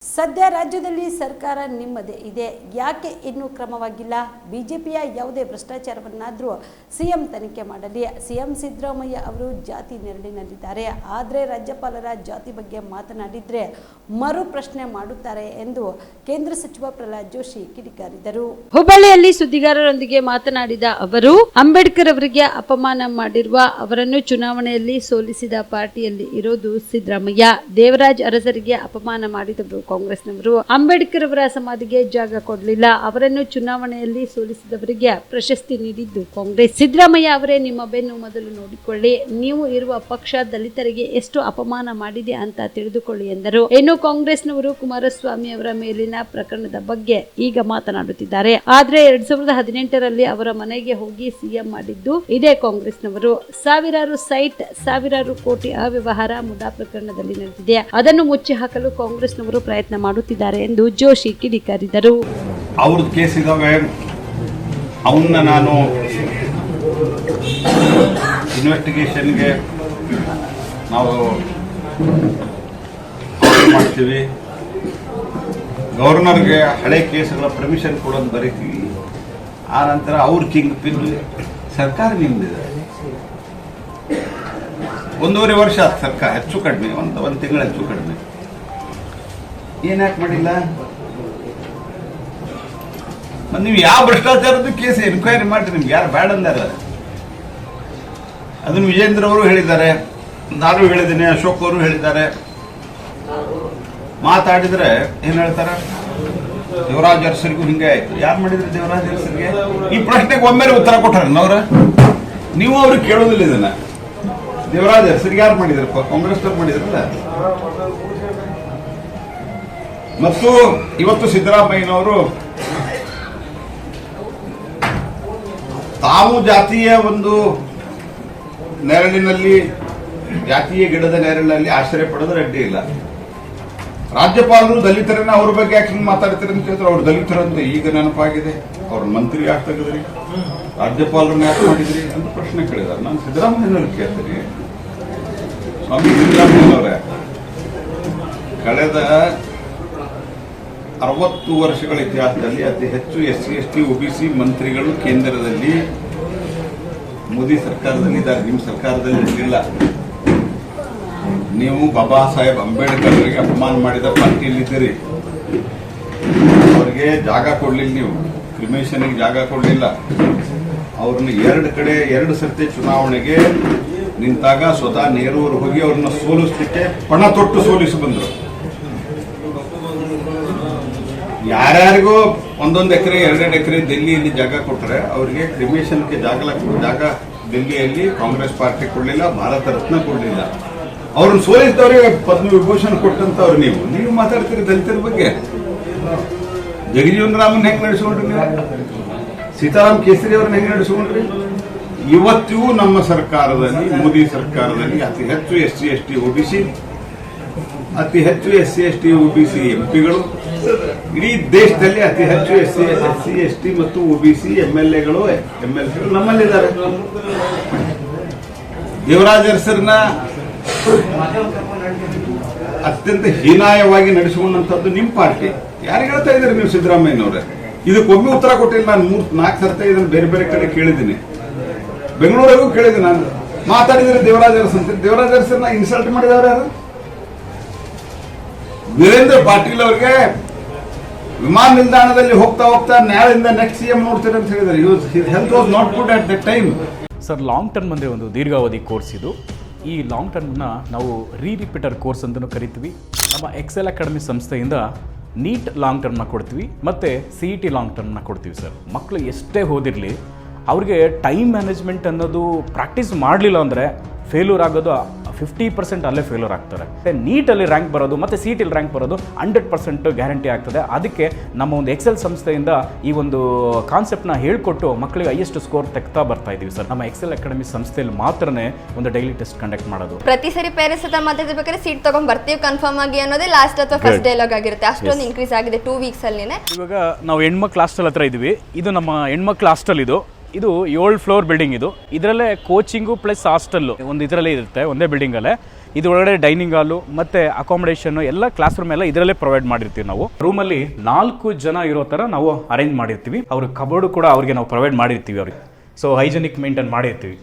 ಸದ್ಯ ರಾಜ್ಯದಲ್ಲಿ ಸರ್ಕಾರ ನಿಮ್ಮದೇ ಇದೆ, ಯಾಕೆ ಇನ್ನೂ ಕ್ರಮವಾಗಿಲ್ಲ? ಬಿಜೆಪಿಯ ಯಾವುದೇ ಭ್ರಷ್ಟಾಚಾರವನ್ನಾದರೂ ಸಿಎಂ ತನಿಖೆ ಮಾಡಲಿ. ಸಿಎಂ ಸಿದ್ದರಾಮಯ್ಯ ಅವರು ಜಾತಿ ನೆರಳಿನಲ್ಲಿದ್ದಾರೆ, ಆದರೆ ರಾಜ್ಯಪಾಲರ ಜಾತಿ ಬಗ್ಗೆ ಮಾತನಾಡಿದರೆ ಮರು ಪ್ರಶ್ನೆ ಮಾಡುತ್ತಾರೆ ಎಂದು ಕೇಂದ್ರ ಸಚಿವ ಪ್ರಹ್ಲಾದ್ ಜೋಶಿ ಕಿಡಿಕಾರಿದರು. ಹುಬ್ಬಳ್ಳಿಯಲ್ಲಿ ಸುದ್ದಿಗಾರರೊಂದಿಗೆ ಮಾತನಾಡಿದ ಅವರು, ಅಂಬೇಡ್ಕರ್ ಅವರಿಗೆ ಅಪಮಾನ ಮಾಡಿರುವ ಅವರನ್ನು ಚುನಾವಣೆಯಲ್ಲಿ ಸೋಲಿಸಿದ ಪಾರ್ಟಿಯಲ್ಲಿ ಇರೋದು ಸಿದ್ದರಾಮಯ್ಯ. ದೇವರಾಜ್ ಅರಸರಿಗೆ ಅಪಮಾನ ಮಾಡಿದವರು ಕಾಂಗ್ರೆಸ್ನವರು. ಅಂಬೇಡ್ಕರ್ ಅವರ ಸಮಾಧಿಗೆ ಜಾಗ ಕೊಡಲಿಲ್ಲ, ಅವರನ್ನು ಚುನಾವಣೆಯಲ್ಲಿ ಸೋಲಿಸಿದವರಿಗೆ ಪ್ರಶಸ್ತಿ ನೀಡಿದ್ದು ಕಾಂಗ್ರೆಸ್. ಸಿದ್ದರಾಮಯ್ಯ ಅವರೇ ನಿಮ್ಮ ಬೆನ್ನು ಮೊದಲು ನೋಡಿಕೊಳ್ಳಿ, ನೀವು ಇರುವ ಪಕ್ಷ ದಲಿತರಿಗೆ ಎಷ್ಟು ಅಪಮಾನ ಮಾಡಿದೆ ಅಂತ ತಿಳಿದುಕೊಳ್ಳಿ ಎಂದರು. ಇನ್ನು ಕಾಂಗ್ರೆಸ್ನವರು ಕುಮಾರಸ್ವಾಮಿ ಅವರ ಮೇಲಿನ ಪ್ರಕರಣದ ಬಗ್ಗೆ ಈಗ ಮಾತನಾಡುತ್ತಿದ್ದಾರೆ. ಆದ್ರೆ 2018ರಲ್ಲಿ ಅವರ ಮನೆಗೆ ಹೋಗಿ ಸಿಎಂ ಮಾಡಿದ್ದು ಇದೇ ಕಾಂಗ್ರೆಸ್ನವರು. ಸಾವಿರಾರು ಸೈಟ್, ಸಾವಿರಾರು ಕೋಟಿ ಅವ್ಯವಹಾರ ಮುಡಾ ಪ್ರಕರಣದಲ್ಲಿ ನಡೆದಿದೆ. ಅದನ್ನು ಮುಚ್ಚಿ ಹಾಕಲು ಕಾಂಗ್ರೆಸ್ನವರು ಪ್ರಯತ್ನ ಮಾಡುತ್ತಿದ್ದಾರೆ ಎಂದು ಜೋಶಿ ಕಿಡಿಕಾರಿದರು. ಅವ್ರದ್ದು ಕೇಸ್ ಇದಾವೆ, ಅವನ್ನ ನಾನು ಇನ್ವೆಸ್ಟಿಗೇಷನ್ಗೆ ನಾವು ಮಾಡ್ತೀವಿ. ಗವರ್ನರ್ಗೆ ಹಳೆ ಕೇಸ್ಗಳ ಪರ್ಮಿಷನ್ ಕೊಡೋದು ಬರೀತೀವಿ. ಆ ನಂತರ ಅವ್ರ ಕಿಂಗ್ ಪಿನ್ ಸರ್ಕಾರ ನಿಮ್ದಿದೆ. 1.5 ವರ್ಷ ಆಯ್ತು ಸರ್ಕಾರ, ಹೆಚ್ಚು ಕಡಿಮೆ ಒಂದು ತಿಂಗಳು ಹೆಚ್ಚು ಕಡಿಮೆ. ಏನ್ಯಾಕೆ ಮಾಡಿಲ್ಲ? ನೀವು ಯಾವ ಭ್ರಷ್ಟಾಚಾರದ ಕೇಸ್ ಎನ್ಕ್ವೈರಿ ಮಾಡಿ, ನಿಮ್ಗೆ ಯಾರು ಬೇಡ ಅಂದಾರ? ಅದನ್ನು ವಿಜೇಂದ್ರ ಅವರು ಹೇಳಿದ್ದಾರೆ, ನಾನು ಹೇಳಿದ್ದೀನಿ, ಅಶೋಕ್ ಅವರು ಹೇಳಿದ್ದಾರೆ. ಮಾತಾಡಿದ್ರೆ ಏನ್ ಹೇಳ್ತಾರೆ? ದೇವರಾಜ್ ಅರಸರಿಗೂ ಹಿಂಗೆ ಆಯ್ತು. ಯಾರು ಮಾಡಿದ್ರೆ ದೇವರಾಜ್ ಅರಸರಿಗೆ? ಈ ಪ್ರಶ್ನೆಗೆ ಒಮ್ಮೆಲೆ ಉತ್ತರ ಕೊಟ್ಟಾರ ಅವ್ರ. ನೀವು ಅವ್ರಿಗೆ ಕೇಳೋದಿಲ್ಲ ಇದನ್ನ. ದೇವರಾಜ್ ಅರಸರಿಗೆ ಯಾರು ಮಾಡಿದ್ರಪ್ಪ? ಕಾಂಗ್ರೆಸ್ನವ್ರು ಮಾಡಿದ್ರಲ್ಲ. ಮತ್ತು ಇವತ್ತು ಸಿದ್ದರಾಮಯ್ಯನವರು ತಾವು ಜಾತಿಯ ಒಂದು ನೆರಳಿನಲ್ಲಿ, ಜಾತಿಯ ಗಿಡದ ನೆರಳಿನಲ್ಲಿ ಆಶ್ರಯ ಪಡೋದು ಅಡ್ಡಿ ಇಲ್ಲ. ರಾಜ್ಯಪಾಲರು ದಲಿತರನ್ನ ಅವ್ರ ಬಗ್ಗೆ ಯಾಕೆ ಮಾತಾಡ್ತಾರೆ ಅಂತ ಹೇಳಿದ್ರೆ, ಅವ್ರು ದಲಿತರಂತ ಈಗ ನೆನಪಾಗಿದೆ. ಅವ್ರ ಮಂತ್ರಿ ಯಾಕೆ ತೆಗೆದ್ರಿ, ರಾಜ್ಯಪಾಲರನ್ನ ಯಾಕೆ ಮಾಡಿದ್ರಿ ಅಂತ ಪ್ರಶ್ನೆ ಕೇಳಿದಾರೆ. ನಾನು ಸಿದ್ದರಾಮಯ್ಯನವ್ರು ಕೇಳ್ತೀನಿ, ಸ್ವಾಮಿ ಸಿದ್ದರಾಮಯ್ಯನವರೇ, ಕಳೆದ 60 ವರ್ಷಗಳ ಇತಿಹಾಸದಲ್ಲಿ ಅತಿ ಹೆಚ್ಚು SC ST OBC ಮಂತ್ರಿಗಳು ಕೇಂದ್ರದಲ್ಲಿ ಮೋದಿ ಸರ್ಕಾರದಲ್ಲಿ ಇದ್ದಾರೆ, ನಿಮ್ಮ ಸರ್ಕಾರದಲ್ಲಿ ಇರಲಿಲ್ಲ. ನೀವು ಬಾಬಾ ಸಾಹೇಬ್ ಅಂಬೇಡ್ಕರ್ ಅವರಿಗೆ ಅಪಮಾನ ಮಾಡಿದ ಪಾರ್ಟಿಯಲ್ಲಿದ್ದೀರಿ. ಅವರಿಗೆ ಜಾಗ ಕೊಡ್ಲಿಲ್ಲ, ನೀವು ಕ್ರಿಮೇಷನ್ಗೆ ಜಾಗ ಕೊಡ್ಲಿಲ್ಲ. ಅವ್ರನ್ನ 2 ಕಡೆ 2 ಸರ್ತಿ ಚುನಾವಣೆಗೆ ನಿಂತಾಗ ಸ್ವತಃ ನೆಹರು ಅವರು ಹೋಗಿ ಅವ್ರನ್ನ ಸೋಲಿಸಲಿಕ್ಕೆ ಪಣ ತೊಟ್ಟು ಸೋಲಿಸಿ ಬಂದರು. ಯಾರ್ಯಾರಿಗೂ 1 ಎಕರೆ 2 ಎಕರೆ ದಿಲ್ಲಿಯಲ್ಲಿ ಜಾಗ ಕೊಟ್ಟರೆ ಅವರಿಗೆ ಕ್ರಿಮೇಷನ್ಗೆ ಜಾಗ ದಿಲ್ಲಿಯಲ್ಲಿ ಕಾಂಗ್ರೆಸ್ ಪಾರ್ಟಿ ಕೊಡಲಿಲ್ಲ, ಭಾರತ ರತ್ನ ಕೊಡಲಿಲ್ಲ. ಅವ್ರನ್ನ ಸೋಲಿಸಿದವರಿಗೆ ಪದ್ಮ ವಿಭೂಷಣ ಕೊಟ್ಟಂತವ್ರು. ನೀವು ಮಾತಾಡ್ತೀರಿ ದಲಿತರ ಬಗ್ಗೆ. ಜಗಜೀವನ್ ರಾಮನ್ ಹೆಂಗ್ ನಡೆಸ್ಕೊಂಡ್ರಿ ನೀವು? ಸೀತಾರಾಮ್ ಕೇಸರಿ ಅವ್ರನ್ನ ಹೆಂಗ್ ನಡೆಸ್ಕೊಂಡ್ರಿ? ಇವತ್ತಿಗೂ ನಮ್ಮ ಸರ್ಕಾರದಲ್ಲಿ, ಮೋದಿ ಸರ್ಕಾರದಲ್ಲಿ ಅತಿ ಹೆಚ್ಚು SC ST OBC, ಅತಿ ಹೆಚ್ಚು SC ST OBC ಎಂಪಿಗಳು, ಇಡೀ ದೇಶದಲ್ಲಿ ಅತಿ ಹೆಚ್ಚು SC ST ಮತ್ತು OBC MLAಗಳು ನಮ್ಮಲ್ಲಿದ್ದಾರೆ. ದೇವರಾಜ್ ಅರಸರನ್ನ ಅತ್ಯಂತ ಹೀನಾಯವಾಗಿ ನಡೆಸಿಕೊಂಡಂತದ್ದು ನಿಮ್ಮ ಪಾರ್ಟಿ. ಯಾರಿಗೆ ಹೇಳ್ತಾ ಇದ್ದೀರಿ ನೀವು ಸಿದ್ದರಾಮಯ್ಯನವ್ರೆ? ಇದಕ್ಕೊಮ್ಮೆ ಉತ್ತರ ಕೊಟ್ಟಿಲ್ಲ. ನಾನು 3-4 ಸರ್ತಿ ಇದನ್ನು ಬೇರೆ ಬೇರೆ ಕಡೆ ಕೇಳಿದ್ದೀನಿ, ಬೆಂಗಳೂರಿಗೂ ಕೇಳಿದ್ದೀನಿ. ನಾನು ಮಾತಾಡಿದ್ರೆ ದೇವರಾಜ್ ಅರಸ್ ಅಂತ. ದೇವರಾಜ್ ಅರಸರನ್ನ ಇನ್ಸಲ್ಟ್ ಮಾಡಿದವರು ಯಾರು? ವೀರೇಂದ್ರ ಪಾಟೀಲ್ ಅವರಿಗೆ ವಿಮಾನ ನಿಲ್ದಾಣದಲ್ಲಿ ಹೋಗ್ತಾ ನಾಳೆಯಿಂದ ನೆಕ್ಸ್ಟ್ CM ನೋಡ್ತೀರ ಅಂತ ಹೇಳಿದ್ದಾರೆ. His health was not good at that time. Sir, long term ಅಂದರೆ ಒಂದು ದೀರ್ಘಾವಧಿ ಕೋರ್ಸ್ ಇದು. ಈ ಲಾಂಗ್ ಟರ್ಮ್ನ ನಾವು ರಿಪೀಟರ್ ಕೋರ್ಸ್ ಅಂತಲೂ ಕರಿತೀವಿ. ನಮ್ಮ ಎಕ್ಸೆಲ್ ಅಕಾಡೆಮಿ ಸಂಸ್ಥೆಯಿಂದ ನೀಟ್ ಲಾಂಗ್ ಟರ್ಮ್ನ ಕೊಡ್ತೀವಿ ಮತ್ತು CET ಲಾಂಗ್ ಟರ್ಮ್ನ ಕೊಡ್ತೀವಿ. ಸರ್, ಮಕ್ಕಳು ಎಷ್ಟೇ ಓದಿರಲಿ, ಅವ್ರಿಗೆ ಟೈಮ್ ಮ್ಯಾನೇಜ್ಮೆಂಟ್ ಅನ್ನೋದು ಪ್ರಾಕ್ಟೀಸ್ ಮಾಡಲಿಲ್ಲ ಅಂದರೆ ಫೇಲ್ಯೂರ್ ಆಗೋದು 50% ಅಲ್ಲೇ ಫೇಲ್ಯೂರ್ ಆಗ್ತಾರೆ. ನೀಟಲ್ಲಿ ರ್ಯಾಂಕ್ ಬರೋದು ಮತ್ತು CETಯಲ್ಲಿ ರ್ಯಾಂಕ್ ಬರೋದು 100% ಗ್ಯಾರಂಟಿ ಆಗ್ತದೆ. ಅದಕ್ಕೆ ನಮ್ಮ ಒಂದು ಎಕ್ಸೆಲ್ ಸಂಸ್ಥೆಯಿಂದ ಈ ಒಂದು ಕಾನ್ಸೆಪ್ಟ್ನ ಹೇಳ್ಕೊಟ್ಟು ಮಕ್ಕಳಿಗೆ ಹೈಯೆಸ್ಟ್ ಸ್ಕೋರ್ ತೆಗ್ತಾ ಬರ್ತಾ ಇದೀವಿ. ಸರ್, ನಮ್ಮ ಎಕ್ಸೆಲ್ ಅಕಾಡೆಮಿ ಸಂಸ್ಥೆಯಲ್ಲಿ ಮಾತ್ರನೇ ಒಂದು ಡೈಲಿ ಟೆಸ್ಟ್ ಕಂಡಕ್ಟ್ ಮಾಡೋದು. ಪ್ರತಿ ಸರಿ ಪೇರೆಂಟ್ಸ್ ಹತ್ರ ಮಾತಾಡ್ಬೇಕಾದ್ರೆ ಸೀಟ್ ತಗೊಂಡ್ ಬರ್ತೀವಿ ಕನ್ಫರ್ಮ್ ಆಗಿ ಅನ್ನೋದೇ ಲಾಸ್ಟ್ ಅಥವಾ ಫಸ್ಟ್ ಡೈಲಾಗ್ ಆಗಿರುತ್ತೆ. ಅಷ್ಟೊಂದು ಇನ್ಕ್ರೀಸ್ ಆಗಿದೆ 2 ವೀಕ್ಸ್ ಅಲ್ಲಿನೇ. ಇವಾಗ ನಾವು ಹೆಣ್ಮಕ್ಳು ಹಾಸ್ಟೆಲ್ ಹತ್ರ ಇದೀವಿ. ಇದು ನಮ್ಮ ಹೆಣ್ಮಕ್ಳು ಹಾಸ್ಟೆಲ್. ಇದು 7 ಫ್ಲೋರ್ ಬಿಲ್ಡಿಂಗ್. ಇದರಲ್ಲೇ ಕೋಚಿಂಗು ಪ್ಲಸ್ ಹಾಸ್ಟೆಲ್ಲು ಒಂದು ಇದರಲ್ಲೇ ಇರುತ್ತೆ, ಒಂದೇ ಬಿಲ್ಡಿಂಗಲ್ಲೇ. ಇದರೊಳಗಡೆ ಡೈನಿಂಗ್ ಹಾಲು ಮತ್ತು ಅಕಾಮಿಡೇಷನ್ ಎಲ್ಲ ಕ್ಲಾಸ್ ರೂಮ್ ಎಲ್ಲ ಇದರಲ್ಲೇ ಪ್ರೊವೈಡ್ ಮಾಡಿರ್ತೀವಿ ನಾವು. ರೂಮಲ್ಲಿ 4 ಜನ ಇರೋ ಥರ ನಾವು ಅರೇಂಜ್ ಮಾಡಿರ್ತೀವಿ. ಅವ್ರ ಕಬೋರ್ಡು ಕೂಡ ಅವ್ರಿಗೆ ನಾವು ಪ್ರೊವೈಡ್ ಮಾಡಿರ್ತೀವಿ ಅವ್ರಿಗೆ. ಸೊ ಹೈಜೆನಿಕ್ ಮೇಂಟೈನ್ ಮಾಡಿರ್ತೀವಿ.